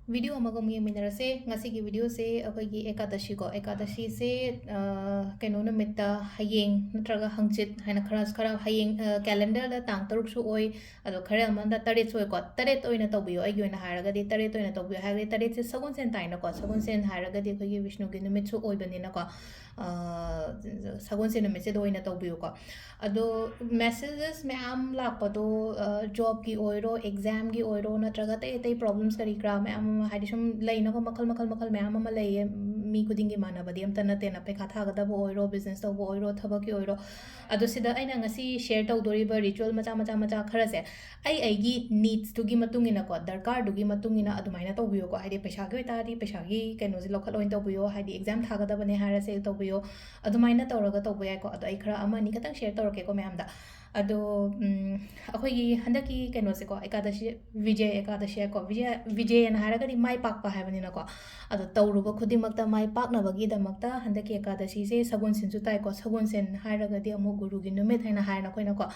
video अमगम येमिनरसे ngasi video se akoigi ekadashi ko ekadashi se kaino namitta hayeng natraga hangchit haina khara hayeng calendar da tang taruk su oi ado khare amanda taret so ko taret oina tobiyo ai yoina haraga di taret oina tobiyo hagre taret se sagun sen taina ko sagun sen haraga di akoigi vishnu gi numit su oi banina ko sagun sen numit se do oina tobiyo ko ado messages me am lakpado job gi oiro exam gi oiro natraga te problems kari kra me am हाइदि सम लैनगो मखल मखल मखल मैम अमा लैये मी खुदिंगी मानबदि अमता नतेना Pekha थागदबो ओइरो business तौबो ओइरो थबकी ओइरो अदो सिदा अइना ngasi शेयर तौदोरिबा रिचुअल मचा मचा मचा खरसे आइगी नीड्स तुगी मतुंगिना को दरकार दुगी मतुंगिना अदुमाइना तौबियो को हाइदि पैसा गे तादि पैसा गी कैनोजि लखल ओइन तौबियो हाइदि एग्जाम थागदबने हारसे तौबियो अदुमाइना तौरगा तौबो याको अदो ai खरा अमा नि खतंग शेयर तौरके को मैम दा अदो अखोगी हंदकी कैनोसे को एकादशी विजय एकादशी को विजय न हारगदि माइ पाकपा हाइबनिना को अदो तौरुबो खुदिमक्ता माइ पाकनबगीदमक्ता हंदकी एकादशी से सगुन सिनसु ताइ को सगुन सेन हारगदि अमु गुरुगी नुमित हाइना हाइना कोइना को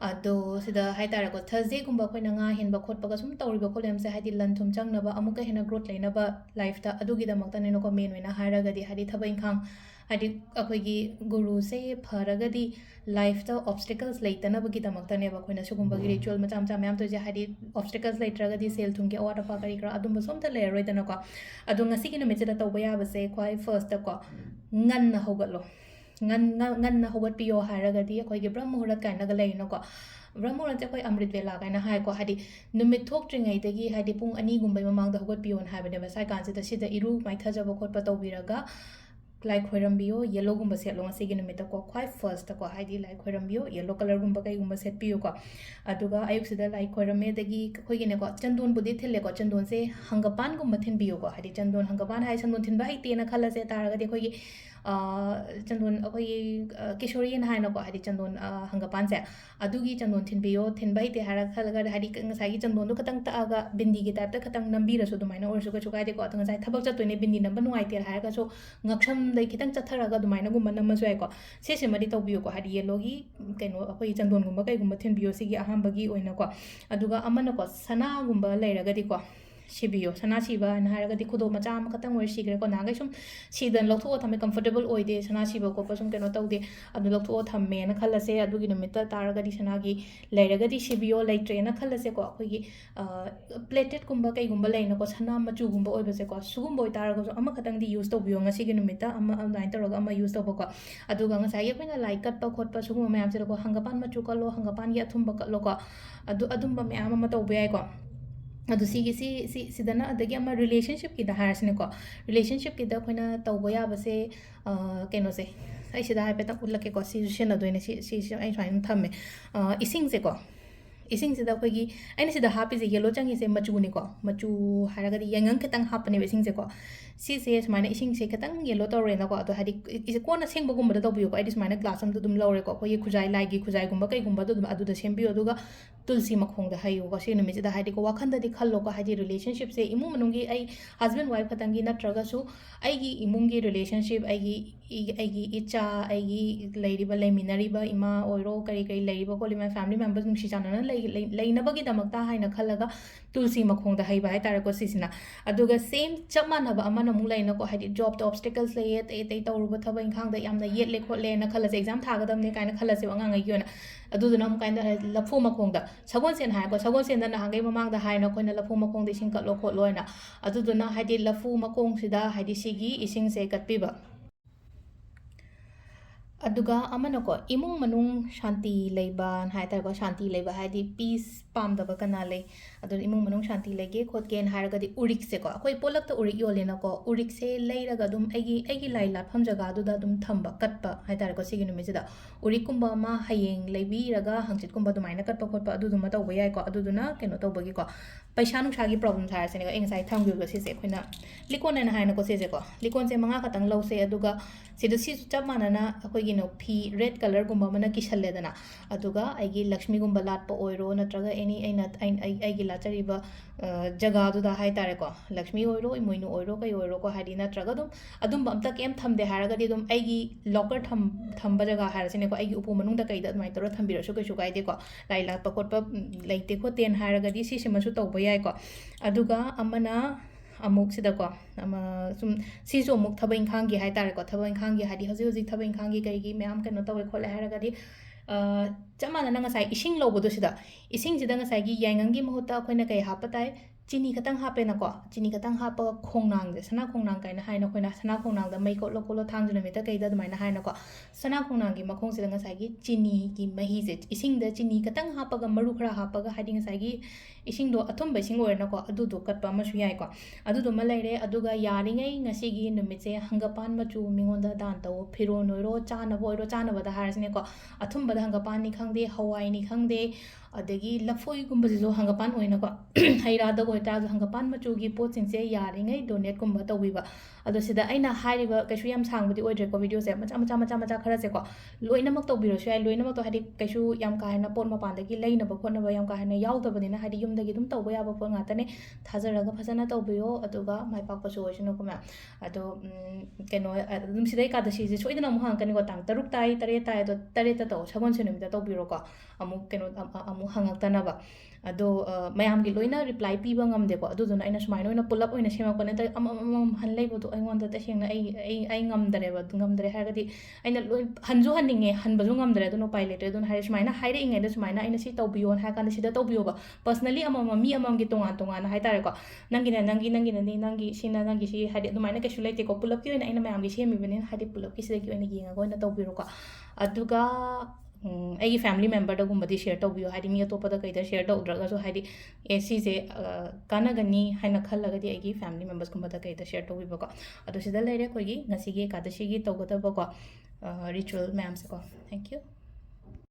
अदो सिदा हाइतारा को थर्सडे गुम्बा कोइना nga हिनबा खोटपगा सुम तौरिबो खोलेमसे हाइदि लनथुम चंगनबा अमुका हेना ग्रोथ लेनबा लाइफ ता अदुगीदमक्ता नेनो को मेन ओइना हारगदि हाइदि थबा इंखांग हाइदि अखोगी गुरु से फरगदि लाइफ ता ऑब्स्टिकल्स लेतनबगीदमक्तानेबा खोइना सुगुम्बगी रिचुअल मचा मचा मैम तो जे हाइदि ऑब्स्टिकल्स लेत्रगदि सेल थुंगे अवाट अफा करी करा अदुम सोमता लेरोइदना को अदु ngasi gi numit da tawba yabase khwai first ta ko ngan na hogatlo ngan na hogat piyo haragadi khoi gi brahm muhurat kaina ga leino ko brahm muhurat je khoi amrit vela kaina hai ko hadi numit thok tringai dagi hadi pung ani gumbai mamang da hogat piyon habane ba sai kan se da iru mai thajaba khotpa tawbiraga like khoirambiyo yellow gumba set long asigi numit ko khwai first ko haidi like khoirambiyo yellow color gumba kai gumba set piyo ko aduga ayuk sida like khoirame dagi khoi gi ne ko chandon budi thille ko chandon se hangapan gumba thin biyo ko haidi chandon hangapan hai chandon thin ba hai te na khala se taraga de khoi gi chandon khoi kishori na hai na ko haidi chandon hangapan se adugi chandon thin biyo thin ba hai te hara khala ga haidi ngasai gi chandon do khatang ta ga bindi gi type ta khatang nambi ra su du maina or su ka chu kai de ko ngasai thabak cha toine bindi namba nuai te ha ga so ngaksham dai khitang chatharaga dumaina gumba namma su ai ko se se mari tawbiyo ko hadi yellow gi kaino akoi chandon gumba kai gumba thin biyo sigi ahambagi oina ko aduga amana ko sana gumba leiraga di ko sibiyo sana siba na haraga di khudo macha am khatang wer sigre ko nagai sum sidan lokho thame comfortable oide sana siba ko pasum keno tawde adu lokho thame na khalase adu gi numita taraga di sana gi leiraga di sibiyo leitre na khalase ko akoi gi plated gumba kai gumba leina ko sana machu gumba oibase ko sugum boy taraga so ama khatang di use tawbiyo ngasi gi numita ama online taraga ama use tawbo ko aduga ngasai gi koina like kat pa khot pa sugum mayam se ko hangapan machu ka lo hangapan gi athum ba lo ko adum ba mayam ama tawbe ai ko अदु सिदना अदगी अमा relationship की हारसने को relationship की अखोना तौब याबसे कनो से सिदा हाइफेट उल्लके को सिजनदोइने swine थमे इसिंग से को इसिंग सिदा अखोगी आइना सिदा हापिजे येलो चंगी से मचुने को मचु हारगदी यंगंग खतंग हापने इसिंग से को सिसे समाने इसिंग से खतंग येलो तौरे न को अदो हादि इसे कोना सेंग बगुम बदा तौबियो को आइदि समाने ग्लास अम दुम लौरे को अखोगी खुजाई लाइगी खुजाई गुम कई गुम दुम अदु द सेंबियो दुगा तुलसी मखोंग द हायो को सिन मिज द हादि को वाखन द खल्लो को हादि रिलेशनशिप से इमु मनुंगी आई हस्बैंड वाइफ खतंगी नत्रगा सु आईगी इमुंगी रिलेशनशिप आईगी इचा आईगी लेरिबा लेमिनरिबा इमा ओइरो करी करी लेरिबा को लिमा फैमिली मेंबर्स नुसी चानना लेनबगी दमकता हाइना खल्लगा तुलसी मखोंग द हाइबा हाइ तारा को सिसिना अदुगा सेम चप मानबा अमन मु लेना को हाइदि जॉब तो ऑब्स्टिकल्स ले ते तौरुबा थबा इंखांग द यामना येले खोले ना खल्लसे एग्जाम थागदमने काइना खल्लसे वांगा योना अदुदुना मु काइना लफु मखोंग द सगोन सेन हाइ को सगोन सेन ना हांगे ममांग द हाइना कोइना लफु मखोंग द सिंग कलो खोलोइना अदुदुना हाइदि लफु मखोंग सिदा हाइदि सिगी इसिंग से कटपिबा अदुगा अमनको इमुंग मनुंग शांति लेबा हाइतार को शांति लेबा हाइदि पीस पाम दबा कना ले अदु इमुंग मनुंग शांति लेगे खोतकेन हारगदि उरिक से को अखोई पोलक तो उरिक योलेना को उरिक से लेरगा दुम एगी लाई लाफम जगा दुदा दुम थंबा कटपा हाइतार को सिगिनु मिजिदा उरिक कुंबा मा हयेंग लेबी रगा हंगचित कुंबा दुमाइना कटपा खोतपा अदु दुमा तौबा याय को अदुदुना केनो तौबगी को पैसा नुसागी प्रॉब्लम थारसे ने एंगसाइ थंगबियो से अखोइना लिकोन ने हाइना को से को लिकोन से मंगा खतंग लौसे अदुगा सिदु सि चप मानना अखोइगी नो फी रेड कलर गुम्बा मना किसलेदना अदुगा आइगी लक्ष्मी गुम्बा लाटपा ओइरो नत्रगा एनी आइगी लाचरिबा जगा दुदा हाइ तारे को लक्ष्मी ओइरो इमोइनु ओइरो कई ओइरो को हाइदि नत्रगा दुम अमता केम थमदे हारगदि दुम आइगी लॉकर थंबा जगा हारसिने को आइगी उपु मनुंग द कई द माइ तोर थंबिरसु कइसु काइदे को लाई लाटपा खोटपा लेइते खो तेन हारगदि सिसिमसु तौबा याय को अदुगा अमना ꯑꯃꯨꯛ ꯁꯤꯗꯀꯣ ꯁꯨꯝ ꯁꯤꯁꯨ ꯑꯃꯨꯛ ꯊꯕꯛ ꯏꯪꯈꯥꯡꯒꯤ ꯍꯥꯏꯇꯥꯔꯦꯀꯣ ꯊꯕꯛ ꯏꯪꯈꯥꯡꯒꯤ ꯍꯥꯏꯗꯤ ꯍꯧꯖꯤꯛ ꯊꯕꯛ ꯏꯪꯈꯥꯡꯒꯤ ꯀꯩꯒꯤ ꯃꯌꯥꯝ ꯀꯩꯅꯣ ꯇꯧꯋꯦ ꯈꯣꯠꯂꯦ ꯍꯥꯏꯔꯒꯗꯤ ꯆꯞ ꯃꯥꯟꯅꯅ ꯉꯁꯥꯏ ꯏꯁꯤꯡ ꯂꯧꯕꯗꯣ ꯁꯤꯗ ꯏꯁꯤꯡꯁꯤꯗ ꯉꯁꯥꯏꯒꯤ ꯌꯥꯏꯉꯪꯒꯤ ꯃꯍꯨꯠꯇ ꯑꯩꯈꯣꯏꯅ ꯀꯩ ꯍꯥꯞꯄ ꯇꯥꯏ ꯆꯤꯅꯤ ꯈꯇꯪ ꯍꯥꯞꯄꯦꯅꯀꯣ ꯆꯤꯅꯤ ꯈꯇꯪ ꯍꯥꯞꯄꯒ ꯈꯣꯡꯅꯥꯡꯁꯦ ꯁꯅꯥ ꯈꯣꯡꯅꯥꯡ ꯀꯥꯏꯅ ꯍꯥꯏꯅ ꯑꯩꯈꯣꯏꯅ ꯁꯅꯥ ꯈꯣꯡꯅꯥꯡꯗ ꯃꯩ ꯀꯣꯠꯂꯣ ꯀꯣꯠꯂꯣ ꯊꯥꯡꯖ ꯅꯨꯃꯤꯠꯇ ꯀꯩꯗ ꯑꯗꯨꯃꯥꯏꯅ ꯍꯥꯏꯅꯀꯣ ꯁꯅꯥ ꯈꯣꯡꯅꯥꯡꯒꯤ ꯃꯈꯣꯡꯁꯤꯗ ꯉꯁꯥꯏꯒꯤ ꯆꯤꯅꯤꯒꯤ ꯃꯍꯤꯁꯦ ꯏꯁꯤꯡꯗ ꯆꯤꯅꯤ ꯈꯇꯪ ꯍꯥꯞꯄꯒ ꯃꯔꯨ ꯈꯔ ꯍꯥꯞꯄꯒ ꯍꯥꯏꯗꯤ ꯉꯁꯥꯏꯒꯤ ꯏꯁꯤꯡꯗꯣ ꯑꯊꯨꯝꯕ ꯏꯁꯤꯡ ꯑꯣꯏꯔꯦꯅꯀꯣ ꯑꯗꯨꯗꯣ ꯀꯠꯄ ꯑꯃꯁꯨ ꯌꯥꯏꯀꯣ ꯑꯗꯨꯗꯨꯃ ꯂꯩꯔꯦ ꯑꯗꯨꯒ ꯌꯥꯔꯤꯉꯩ ꯉꯁꯤꯒꯤ ꯅꯨꯃꯤꯠꯁꯦ ꯍꯪꯒꯄꯥꯟ ꯃꯆꯨ ꯃꯤꯉꯣꯟꯗ ꯗꯥꯟ ꯇꯧ ꯐꯤꯔꯣꯟ ꯑꯣꯏꯔꯣ ꯆꯥꯅꯕ ꯑꯣꯏꯔꯣ ꯆꯥꯅꯕꯗ ꯍꯥꯏꯔꯁꯤꯅꯦꯀꯣ ꯑꯊꯨꯝꯕꯗ ꯍꯪꯒꯄꯥꯟꯅꯤ ꯈꯪꯗꯦ ꯍꯋꯥꯏꯅꯤ ꯈꯪꯗꯦ ꯑꯗꯒꯤ ꯂꯐꯣꯏꯒꯨꯝꯕꯁꯤꯁꯨ ꯍꯪꯒꯄꯥꯟ ꯑꯣꯏꯅꯀꯣ ꯍꯩ ꯔꯥꯗ ꯑꯣꯏꯇꯥꯔꯁꯨ ꯍꯪꯒꯄꯥꯟ ꯃꯆꯨꯒꯤ ꯄꯣꯠꯁꯤꯡꯁꯦ ꯌꯥꯔꯤꯉꯩ ꯗꯣꯅꯦꯠꯀꯨꯝꯕ ꯇꯧꯕꯤꯕ ꯑꯗꯣ ꯁꯤꯗ ꯑꯩꯅ ꯍꯥꯏꯔꯤꯕ ꯀꯩꯁꯨ ꯌꯥꯝ ꯁꯥꯡꯕꯗꯤ ꯑꯣꯏꯗ꯭ꯔꯦꯀꯣ ꯚꯤꯗꯤꯑꯣꯁꯦ ꯃꯆꯥ ꯈꯔꯁꯦꯀꯣ ꯂꯣꯏꯅꯃꯛ ꯇꯧꯕꯤꯔꯁꯨ ꯌꯥꯏ ꯂꯣꯏꯅꯃꯛꯇꯣ ꯍꯥꯏꯗꯤ ꯀꯩꯁꯨ ꯌꯥം ꯀꯥ ꯍꯦꯟꯅ ꯄꯣꯠ ꯃꯄꯥꯟꯗꯒꯤ ꯂꯩꯅꯕ ꯈꯣꯠꯅꯕ ꯌꯥꯝ ꯀꯥ ꯍꯦꯟꯅ ꯌꯥꯎꯗꯕꯅꯤ나 ꯍꯥꯏꯗꯤ ꯌꯨꯝꯗꯒꯤ ꯑꯗꯨꯝ ꯇꯧꯕ ꯌꯥꯕ ꯄꯣꯠ ꯉꯥꯛꯇꯅꯦ ꯊꯥꯖꯔꯒ ꯐꯖꯅ ꯇꯧꯕꯤꯌꯣ ꯑꯗꯨꯒ ꯃꯥꯏ ꯄꯥꯛꯄꯁꯨ ꯑꯣꯏꯁꯅꯨꯀꯣ ꯃꯌꯥꯝ ꯑꯗꯣ ꯀꯩꯅꯣ ꯑꯗꯨꯝ ꯁꯤꯗ ꯑꯦꯀꯥꯗꯁꯤꯁꯦ ꯁꯣꯏꯗꯅ ꯑꯃꯨꯛ ꯍꯪꯉꯛꯀꯅꯤꯀꯣ ꯇꯥꯡ 6 ꯇꯥꯏ 7 ꯇꯥꯏ ꯑꯗꯣ 7ꯇ ꯇꯧ ꯁꯒꯣꯜꯁꯦꯟ ꯅꯨꯃꯤꯠꯇ ꯇꯧꯕꯤꯔꯣꯀꯣ ꯑꯃꯨꯛ ꯀꯩꯅꯣ ꯑꯃꯨꯛ ꯍꯪꯉꯛꯇꯅꯕ ꯑꯗꯣ ꯃꯌꯥꯝꯒꯤ ꯂꯣꯏꯅ ꯔꯤꯄ꯭ꯂꯥꯏ ꯄꯤꯕ ꯉꯝꯗꯦꯀꯣ ꯑꯗꯨꯗꯨꯅ ꯑꯩꯅ ꯁꯨꯃꯥꯏꯅ ꯑꯣꯏꯅ ꯄꯨꯂꯞ ꯑꯣꯏꯅ ꯁꯦꯝꯃꯛꯄ ꯅꯠꯇ꯭ꯔꯒ ꯑꯃꯃꯝ ꯍꯟ ꯂꯩꯕꯗꯣ ꯑꯩꯉꯣꯟꯗ ꯇꯁꯦꯡꯅ ꯑꯩ ꯉꯝꯗ꯭ꯔꯦꯕ ꯉꯝꯗ꯭ꯔꯦ ꯍꯥꯏꯔꯒꯗꯤ ꯑꯩꯅ ꯂꯣꯏ ꯍꯟꯁꯨ ꯍꯟꯅꯤꯡꯉꯦ ꯍꯟꯕꯁꯨ ꯉꯝꯗ꯭ꯔꯦ ꯑꯗꯨꯅ ꯎꯄꯥꯏ ꯂꯩꯇ꯭ꯔꯦ ꯑꯗꯨꯅ ꯍꯥꯏꯔꯦ ꯁꯨꯃꯥꯏꯅ ꯍꯥꯏꯔꯛꯏꯉꯩꯗ ꯁꯨꯃꯥꯏꯅ ꯑꯩꯅ ꯁꯤ ꯇꯧꯕꯤꯌꯣ ꯍꯥꯏꯔ ꯀꯥꯟꯗ ꯁꯤꯗ ꯇꯧꯕꯤꯌꯣꯕ ꯄꯔꯁꯅꯦꯂꯤ ꯑꯃꯃꯝ ꯃꯤ ꯑꯃꯃꯝꯒꯤ ꯇꯣꯉꯥꯟ ꯇꯣꯉꯥꯟꯅ ꯍꯥꯏꯇꯥꯔꯦꯀꯣ ꯅꯪꯒꯤꯅ ꯅꯪꯒꯤ ꯁꯤꯅ ꯅꯪꯒꯤ ꯁꯤ ꯍꯥꯏꯗꯤ ꯑꯗꯨꯃꯥꯏꯅ ꯀꯩꯁꯨ ꯂꯩꯇꯦꯀꯣ ꯄꯨꯂꯞꯀꯤ ꯑꯣꯏꯅ ꯑꯩꯅ ꯃꯌꯥꯝꯒꯤ ꯁꯦꯝꯃꯤꯕꯅꯤꯅ ꯍꯥꯏꯗꯤ ꯄꯨꯂꯞꯀꯤ ꯁꯤꯗꯒꯤ ꯑꯣꯏꯅ ꯌꯦꯡꯉꯒ ꯑꯣꯏꯅ ꯇꯧꯕꯤꯔꯣꯀꯣ ꯑꯗꯨꯒ ꯑꯩꯒꯤ ꯐꯦꯃꯤꯂꯤ ꯃꯦꯝꯕꯔꯗꯒꯨꯝꯕꯗꯤ ꯁꯦꯌꯔ ꯇꯧꯕꯤꯌꯣ ꯍꯥꯏꯗꯤ ꯃꯤ ꯑꯇꯣꯞꯄꯗ ꯀꯩꯗ ꯁꯦꯌꯔ ꯇꯧꯗ꯭ꯔꯒꯁꯨ ꯍꯥꯏꯗꯤ ꯁꯤꯁꯦ ꯀꯥꯟꯅꯒꯅꯤ ꯍꯥꯏꯅ ꯈꯜꯂꯒꯗꯤ ꯑꯩꯒꯤ ꯐꯦꯃꯤꯂꯤ ꯃꯦꯝꯕꯔꯁꯀꯨꯝꯕꯗ ꯀꯩꯗ ꯁꯦꯌꯔ ꯇꯧꯕꯤꯕꯀꯣ ꯑꯗꯣ ꯁꯤꯗ ꯂꯩꯔꯦ ꯑꯩꯈꯣꯏꯒꯤ ꯉꯁꯤꯒꯤ ꯑꯦꯀꯥꯗꯁꯤꯒꯤ ꯇꯧꯒꯗꯕꯀꯣ ꯔꯤꯆꯨꯋꯦꯜ ꯃꯌꯥꯝꯁꯦꯀꯣ ꯊꯦꯡꯛ ꯌꯨ